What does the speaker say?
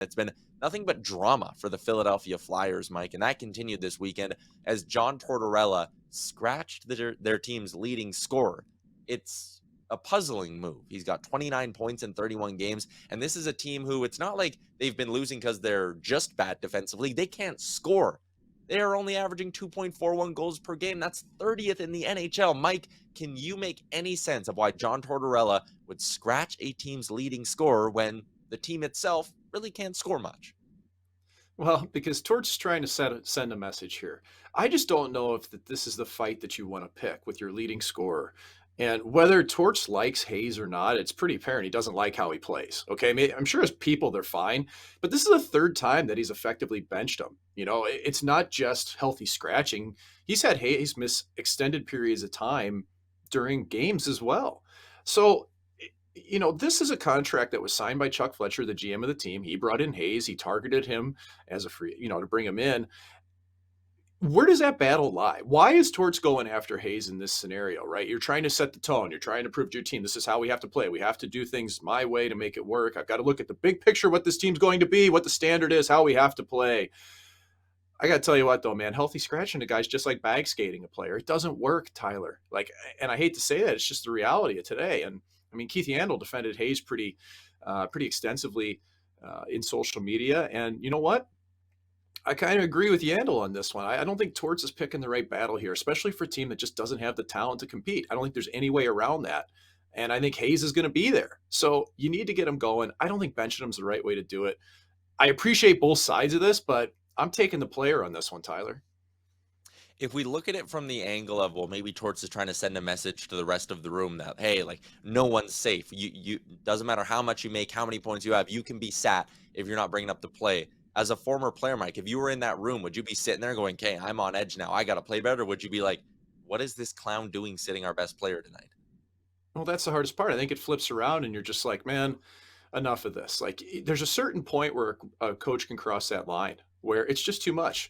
It's been nothing but drama for the Philadelphia Flyers, Mike, and that continued this weekend as John Tortorella scratched their team's leading scorer. It's a puzzling move. He's got 29 points in 31 games, and this is a team who it's not like they've been losing because they're just bad defensively. They can't score. They are only averaging 2.41 goals per game. That's 30th in the NHL. Mike, can you make any sense of why John Tortorella would scratch a team's leading scorer when the team itself really can't score much? Well, because Torts is trying to send a message here. I just don't know if this is the fight that you want to pick with your leading scorer. And whether Torts likes Hayes or not, it's pretty apparent he doesn't like how he plays. Okay. I'm sure as people, they're fine. But this is the third time that he's effectively benched him. It's not just healthy scratching. He's had Hayes miss extended periods of time during games as well. So this is a contract that was signed by Chuck Fletcher, the GM of the team. He brought in Hayes. He targeted him as a free, to bring him in. Where does that battle lie? Why is Torts going after Hayes in this scenario, right? You're trying to set the tone. You're trying to prove to your team, this is how we have to play. We have to do things my way to make it work. I've got to look at the big picture, what this team's going to be, what the standard is, how we have to play. I got to tell you what, though, man, healthy scratching a guy's just like bag skating a player. It doesn't work, Tyler. And I hate to say that. It's just the reality of today. And I mean, Keith Yandel defended Hayes pretty extensively in social media. And you know what? I kind of agree with Yandel on this one. I don't think Torts is picking the right battle here, especially for a team that just doesn't have the talent to compete. I don't think there's any way around that. And I think Hayes is going to be there. So you need to get him going. I don't think benching him is the right way to do it. I appreciate both sides of this, but I'm taking the player on this one, Tyler. If we look at it from the angle of, well, maybe Torts is trying to send a message to the rest of the room that, hey, like, no one's safe. You doesn't matter how much you make, how many points you have, you can be sat if you're not bringing up the play. As a former player, Mike, if you were in that room, would you be sitting there going, okay, I'm on edge now, I got to play better? Or would you be like, what is this clown doing sitting our best player tonight? Well, that's the hardest part. I think it flips around and you're just like, man, enough of this. Like, there's a certain point where a coach can cross that line where it's just too much.